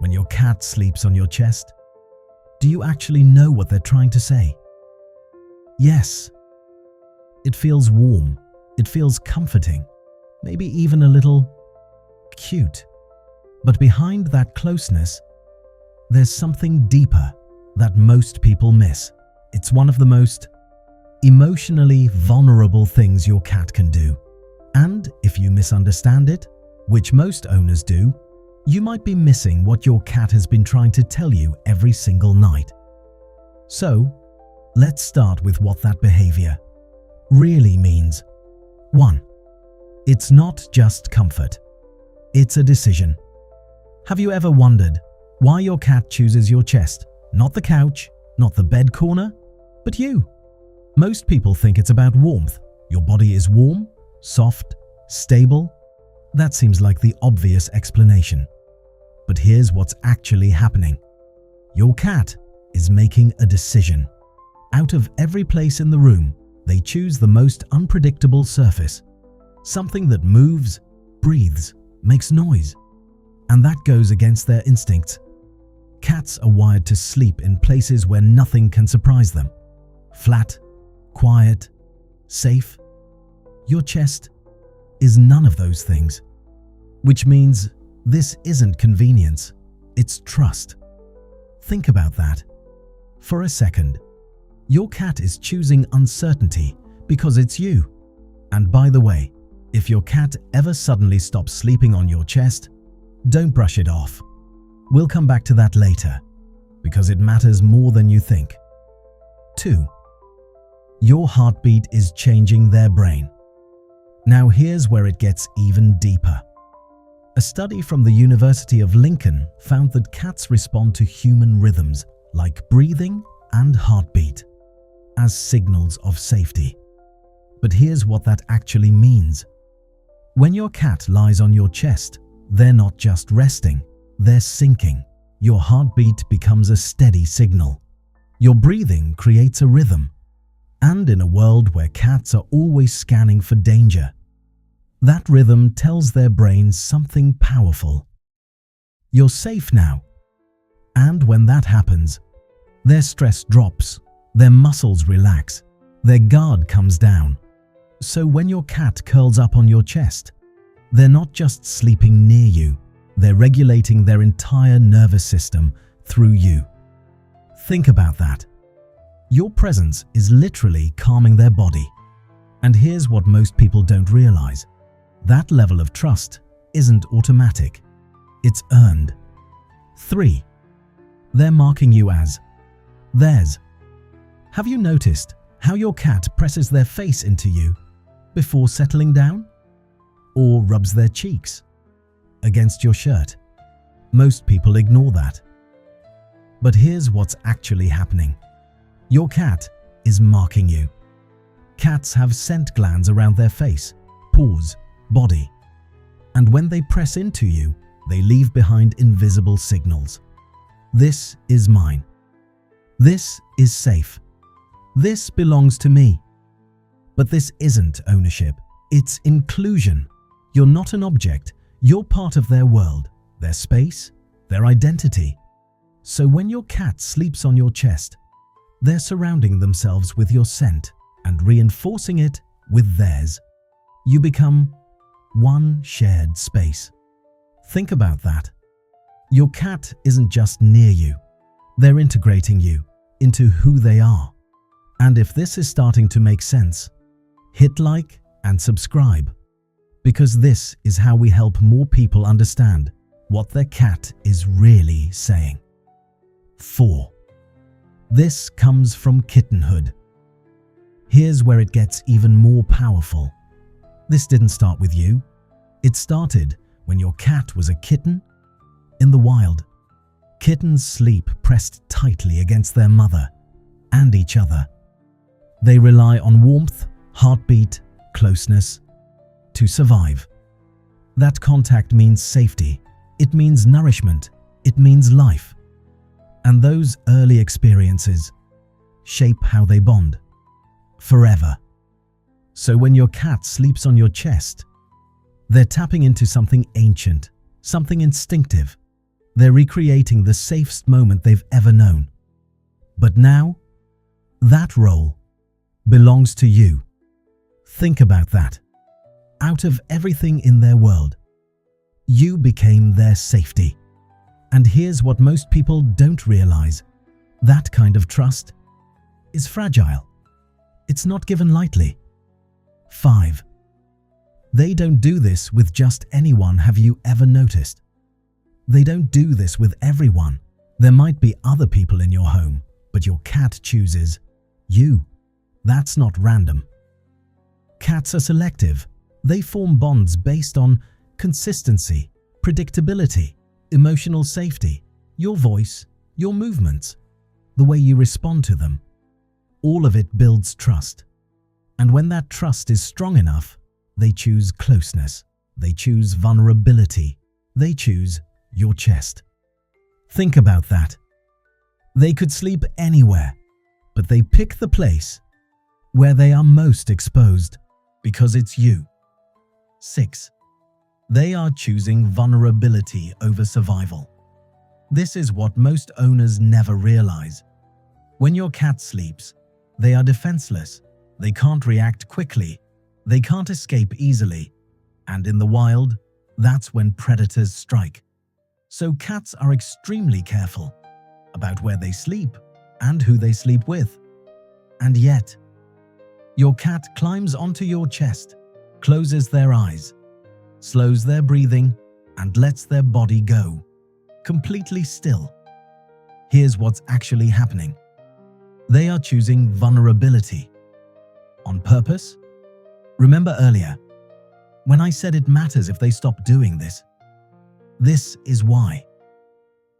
when your cat sleeps on your chest? Do you actually know what they're trying to say? Yes. It feels warm. It feels comforting. Maybe even a little cute. But behind that closeness, there's something deeper that most people miss. It's one of the most emotionally vulnerable things your cat can do. And if you misunderstand it, which most owners do, you might be missing what your cat has been trying to tell you every single night. So, let's start with what that behavior really means. 1. It's not just comfort. It's a decision. Have you ever wondered why your cat chooses your chest? Not the couch, not the bed corner, but you. Most people think it's about warmth. Your body is warm, soft, stable. That seems like the obvious explanation. But here's what's actually happening. Your cat is making a decision. Out of every place in the room, they choose the most unpredictable surface. Something that moves, breathes, makes noise. And that goes against their instincts. Cats are wired to sleep in places where nothing can surprise them. Flat, quiet, safe. Your chest is none of those things. Which means this isn't convenience, it's trust. Think about that. For a second, your cat is choosing uncertainty because it's you. And by the way, if your cat ever suddenly stops sleeping on your chest, don't brush it off. We'll come back to that later, because it matters more than you think. 2. Your heartbeat is changing their brain. Now here's where it gets even deeper. A study from the University of Lincoln found that cats respond to human rhythms like breathing and heartbeat as signals of safety. But here's what that actually means. When your cat lies on your chest, they're not just resting, they're sinking. Your heartbeat becomes a steady signal. Your breathing creates a rhythm. And in a world where cats are always scanning for danger, that rhythm tells their brains something powerful. You're safe now. And when that happens, their stress drops, their muscles relax, their guard comes down. So when your cat curls up on your chest, they're not just sleeping near you, they're regulating their entire nervous system through you. Think about that. Your presence is literally calming their body. And here's what most people don't realize. That level of trust isn't automatic. It's earned. 3. They're marking you as theirs. Have you noticed how your cat presses their face into you before settling down? Or rubs their cheeks against your shirt? Most people ignore that. But here's what's actually happening. Your cat is marking you. Cats have scent glands around their face, paws, body. And when they press into you, they leave behind invisible signals. This is mine. This is safe. This belongs to me. But this isn't ownership. It's inclusion. You're not an object. You're part of their world, their space, their identity. So when your cat sleeps on your chest, they're surrounding themselves with your scent and reinforcing it with theirs. You become one shared space. Think about that. Your cat isn't just near you. They're integrating you into who they are. And if this is starting to make sense, hit like and subscribe, because this is how we help more people understand what their cat is really saying. 4. This comes from Kittenhood. Here's where it gets even more powerful. This didn't start with you. It started when your cat was a kitten in the wild. Kittens sleep pressed tightly against their mother and each other. They rely on warmth, heartbeat, closeness to survive. That contact means safety. It means nourishment. It means life. And those early experiences shape how they bond forever. So when your cat sleeps on your chest, they're tapping into something ancient, something instinctive. They're recreating the safest moment they've ever known. But now, that role belongs to you. Think about that. Out of everything in their world, you became their safety. And here's what most people don't realize. That kind of trust is fragile. It's not given lightly. 5. They don't do this with just anyone. Have you ever noticed? They don't do this with everyone. There might be other people in your home, but your cat chooses you. That's not random. Cats are selective. They form bonds based on consistency, predictability, emotional safety, your voice, your movements, the way you respond to them. All of it builds trust. And when that trust is strong enough, they choose closeness, they choose vulnerability, they choose your chest. Think about that. They could sleep anywhere, but they pick the place where they are most exposed because it's you. 6. They are choosing vulnerability over survival. This is what most owners never realize. When your cat sleeps, they are defenseless. They can't react quickly. They can't escape easily. And in the wild, that's when predators strike. So cats are extremely careful about where they sleep and who they sleep with. And yet, your cat climbs onto your chest, closes their eyes, slows their breathing, and lets their body go, completely still. Here's what's actually happening. They are choosing vulnerability. On purpose? Remember earlier, when I said it matters if they stop doing this? This is why.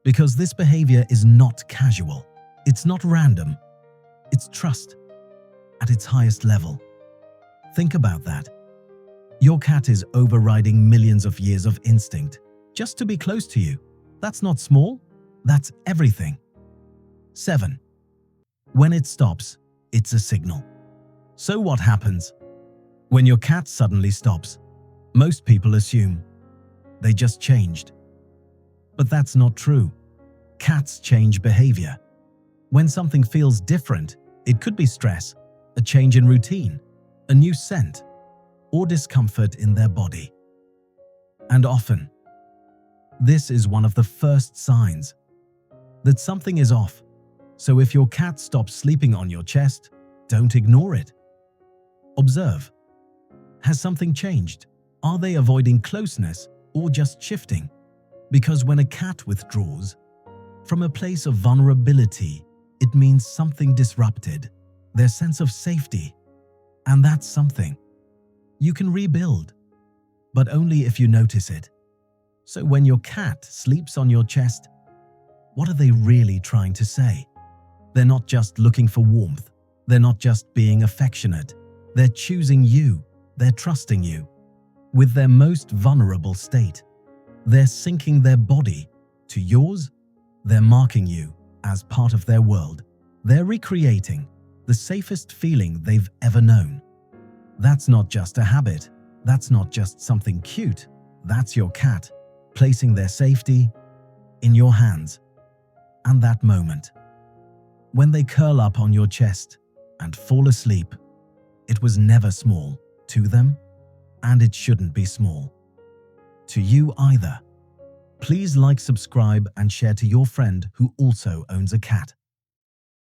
Because this behavior is not casual. It's not random. It's trust at its highest level. Think about that. Your cat is overriding millions of years of instinct just to be close to you. That's not small. That's everything. 7. When it stops, it's a signal. So what happens? When your cat suddenly stops, most people assume they just changed. But that's not true. Cats change behavior. When something feels different, it could be stress, a change in routine, a new scent, or discomfort in their body. And often, this is one of the first signs that something is off. So if your cat stops sleeping on your chest, don't ignore it. Observe. Has something changed? Are they avoiding closeness or just shifting? Because when a cat withdraws from a place of vulnerability, it means something disrupted their sense of safety. And that's something you can rebuild, but only if you notice it. So when your cat sleeps on your chest, what are they really trying to say? They're not just looking for warmth. They're not just being affectionate. They're choosing you. They're trusting you. With their most vulnerable state, they're syncing their body to yours. They're marking you as part of their world. They're recreating the safest feeling they've ever known. That's not just a habit. That's not just something cute. That's your cat placing their safety in your hands. And that moment, when they curl up on your chest and fall asleep, it was never small to them, and it shouldn't be small to you either. Please like, subscribe, and share to your friend who also owns a cat.